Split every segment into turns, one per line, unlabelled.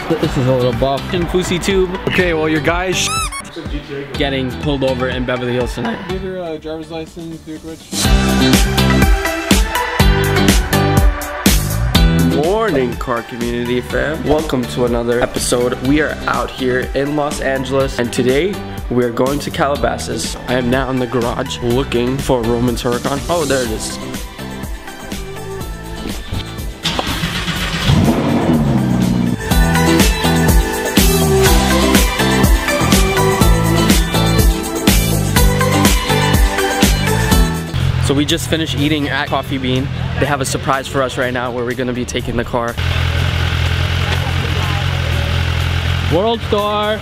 This is a little buff.
In Fusi Tube.
Okay, well your guys
Getting pulled over in Beverly Hills tonight.
Do your driver's license, vehicle
Morning, car community fam. Welcome to another episode. We are out here in Los Angeles, and today we are going to Calabasas. I am now in the garage looking for Roman's Huracan. Oh, there it is. So we just finished eating at Coffee Bean. They have a surprise for us right now where we're gonna be taking the car. World Star!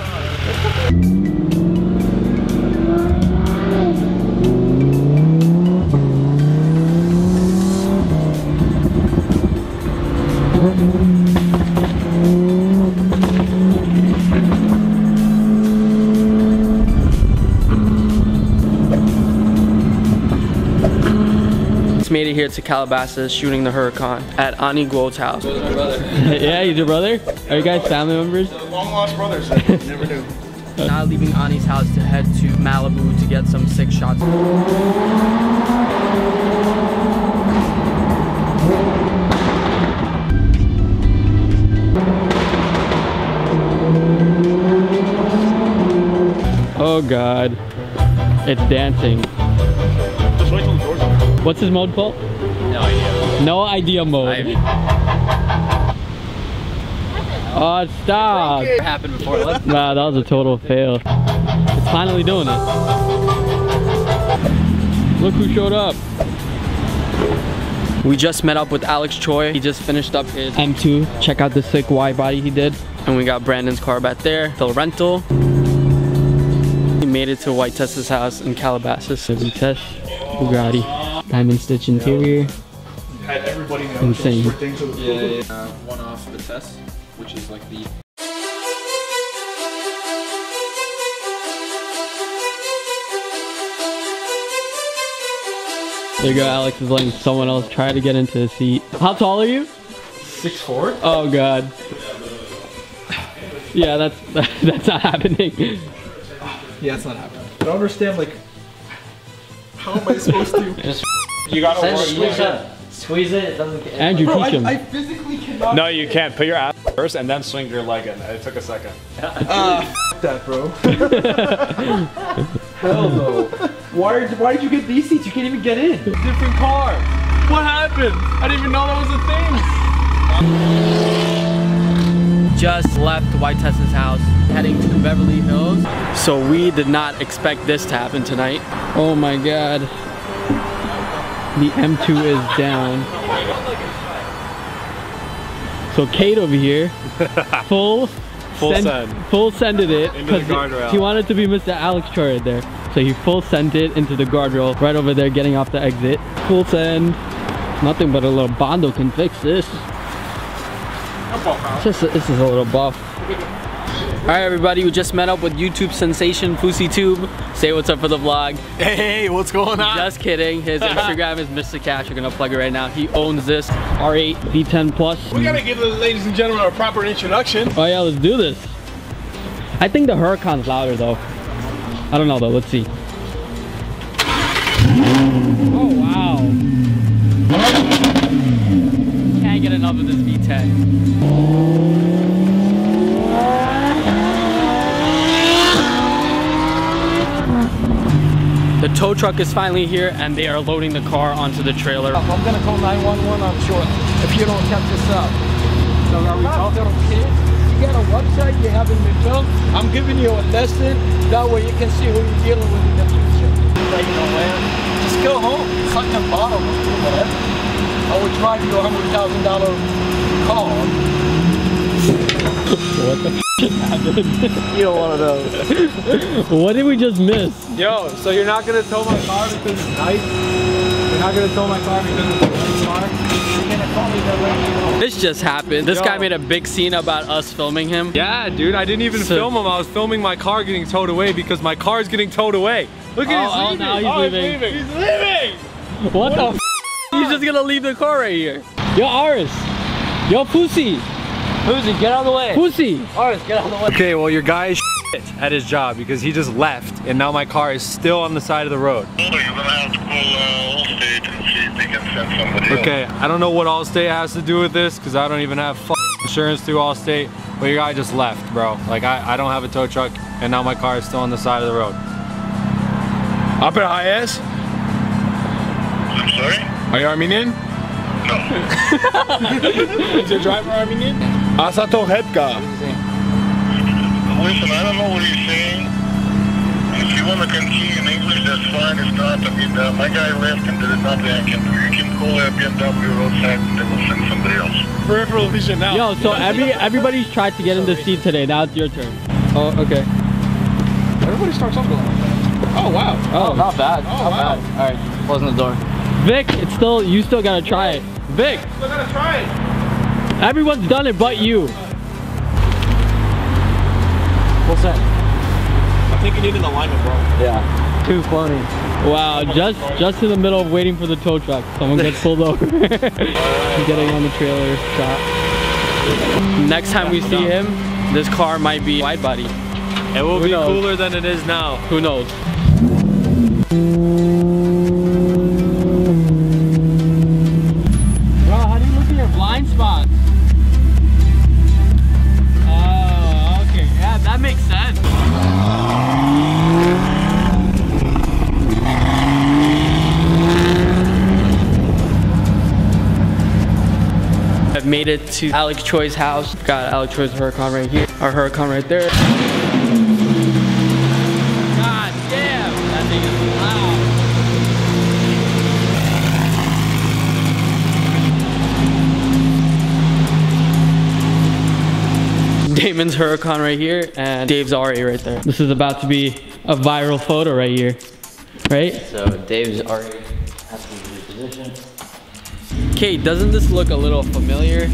Made it here to Calabasas shooting the Huracan at Onni house.
Yeah, he's your brother? Are you guys family members?
long lost brothers. Never knew.
Now leaving Onni's house to head to Malibu to get some sick shots.
Oh God, it's dancing.
Just wait till the doors open.
What's his mode called?
No idea.
No idea mode. Oh, stop.
It happened before.
Nah, that was a total fail. It's finally doing it. Look who showed up.
We just met up with Alex Choi. He just finished up his
M2. Check out the sick wide body he did.
And we got Brandon's car back there, the rental. He made it to Whitesse's house in Calabasas.
Whitesse, Bugatti. Diamond stitch interior.
Had everybody know.
Insane.
one off Vitesse, which is like the
There you go, Alex is letting someone else try to get into the seat. How tall are you?
6'4".
Oh God. Yeah, that's not happening.
Yeah, it's not happening. I don't understand, like, how am I supposed to? You gotta work.
Squeeze it, it doesn't get
Andrew, teach him.
I physically cannot.
No, you can't. Put your ass first and then swing your leg in. It took a second.
That, bro. Hell no. Why did you get these seats? You can't even get in.
Different car. What happened? I didn't even know that was a thing.
Just left Whitesse's house, heading to Beverly Hills. So we did not expect this to happen tonight.
Oh my God. The M2 is down. So Kade over here, full sended it
into the guardrail.
He wanted to be Mr. Alex Choi right there. So he full sent it into the guardrail right over there, getting off the exit. Full send. Nothing but a little Bondo can fix this. This is a little buff.
Alright everybody, we just met up with YouTube sensation Fusi Tube. Say what's up for the vlog.
Hey, what's going on?
Just kidding. His Instagram is Mr. Cash. We're gonna plug it right now. He owns this
R8 V10 Plus.
We gotta give the ladies and gentlemen a proper introduction.
Oh yeah, let's do this. I think the Huracan's louder though. I don't know though, let's see. Oh wow.
Can't get enough of this V10. The tow truck is finally here and they are loading the car onto the trailer.
I'm gonna call 911, I'm sure, if you don't catch this up. So are we talking? You got a website, you haven't been filmed. I'm giving you a lesson, that way you can see who you're dealing with in the future. Like, you know, man, just go home, suck the bottom, whatever. I would drive you a $100,000 car.
What the f happened?
You don't want to know.
What did we just miss?
Yo, so you're not gonna tow my car because it's nice? You're not gonna tow my car because it's a nice car? You're gonna call me the way.
This just happened. This guy made a big scene about us filming him.
Yeah, dude, I didn't even film him. I was filming my car getting towed away because my car's getting towed away. Look at he's leaving.
Now he's leaving.
He's leaving.
What the f?
He's just gonna leave the car right here.
Yo, Aris. Yo, Pussy.
Pussy, get out of the way.
Pussy.
Alright, get out of the way.
Okay, well your guy is at his job because he just left and now my car is still on the side of the road.
You're gonna have to call Allstate and see if they can send somebody else.
Okay, I don't know what Allstate has to do with this because I don't even have insurance through Allstate, but your guy just left, bro. Like I don't have a tow truck and now my car is still on the side of the road.
Up at IS? I'm sorry?
Are you Armenian?
No.
Is your driver Armenian?
Asato Hedka. Listen, I don't know what you're saying. If you want to continue in English, that's fine. If not, I mean, my guy left and there is nothing I can do. You can call BMW roadside and they will send somebody else.
Peripheral vision now.
Yo, so everybody's tried to get in the seat today. Now it's your turn. Oh, okay.
Everybody starts off going like that. Oh, wow.
Oh, not bad.
Oh,
Not
wow.
bad. Alright, closing the door.
Vic, you still gotta try it. Vic,
Still gotta try it.
everyone's done it but you.
What's that?
I think you need an alignment, bro.
Yeah. Too funny.
Wow, just in the middle of waiting for the tow truck, someone gets pulled over. Getting on the trailer shot. Next time we see him, this car might be wide body.
It will
Who
be
knows?
cooler than it is now.
Who knows? Bro, how do you look at your blind spots? Oh, okay. Yeah, that makes sense. I've made it to Alex Choi's house. Got Alex Choi's Huracan right here. Our Huracan right there. God damn, that thing is loud. Damon's Huracan right here and Dave's RA right there. This is about to be a viral photo right here, right?
So Dave's already has to be position.
Kate, doesn't this look a little familiar?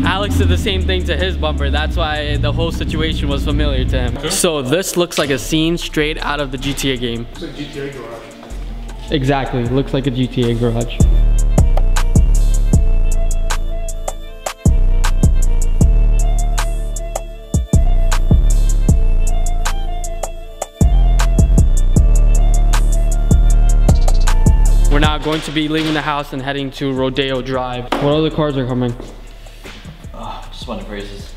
Alex did the same thing to his bumper. That's why the whole situation was familiar to him. So this looks like a scene straight out of the GTA game.
It's a GTA garage.
Exactly, looks like a GTA garage. We're now going to be leaving the house and heading to Rodeo Drive. What other cars are coming?
Just one of Priuses.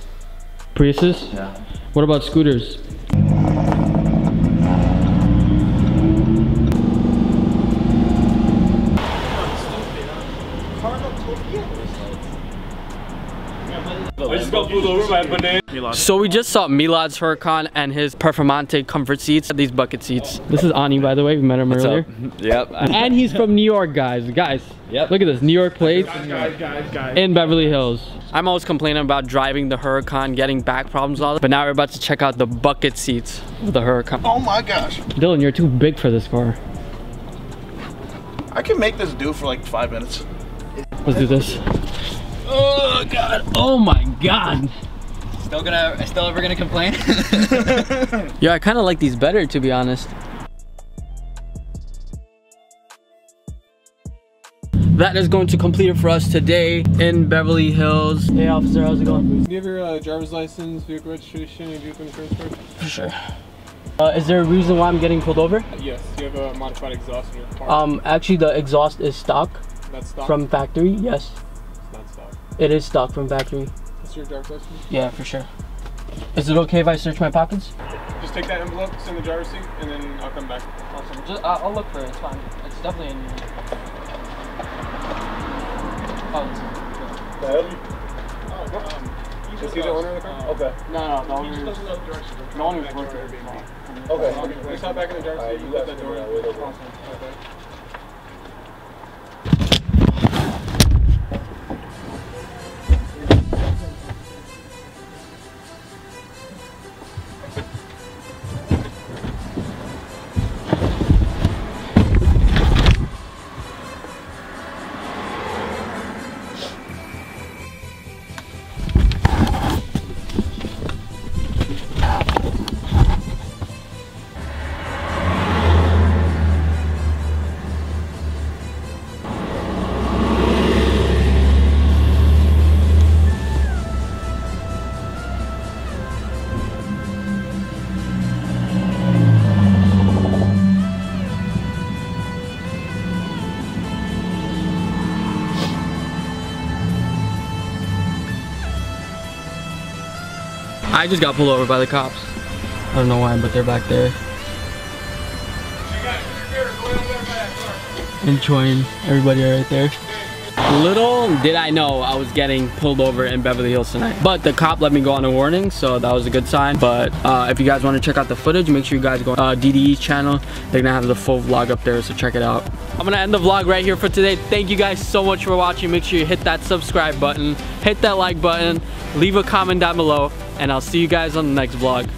Priuses?
Yeah.
What about scooters?
I just got pulled over by a banana.
So we just saw Milad's Huracan and his Performante comfort seats, these bucket seats. This is Onni, by the way, we met him earlier.
Yep.
And he's from New York, guys.
Yep.
Look at this, New York plates
Guys.
in Beverly Hills. I'm always complaining about driving the Huracan, getting back problems, all that, but now we're about to check out the bucket seats of the Huracan.
Oh my gosh.
Dylan, you're too big for this car.
I can make this do for like 5 minutes.
Let's do this. Oh God, oh my God.
Still ever gonna complain?
Yeah, I kind of like these better, to be honest. That is going to complete it for us today in Beverly Hills. Hey officer, how's it going?
Do you have your driver's license, vehicle registration, and vehicle insurance card?
For sure. Is there a reason why I'm getting pulled over?
Yes. Do you have a modified exhaust in your car?
Actually the exhaust is stock.
That's stock?
From factory, yes.
It's not stock.
It is stock from factory.
That's your driver's license?
Yeah, for sure. Is it okay if I search my pockets?
Just take that envelope, send the driver's seat, and then I'll come back.
Awesome. I'll look for it. It's fine. It's definitely in here. Oh, it's
Can I help you?
Is he the owner of the car?
Okay.
no, the owner is working.
Okay.
Just hop back in the driver's seat, you let that door in. Awesome. Okay.
I just got pulled over by the cops. I don't know why, but they're back there. And Choi and everybody are right there. Little did I know I was getting pulled over in Beverly Hills tonight. But the cop let me go on a warning, so that was a good sign. But if you guys want to check out the footage, make sure you guys go on DDE's channel. They're gonna have the full vlog up there, so check it out. I'm gonna end the vlog right here for today. Thank you guys so much for watching. Make sure you hit that subscribe button, hit that like button, leave a comment down below, and I'll see you guys on the next vlog.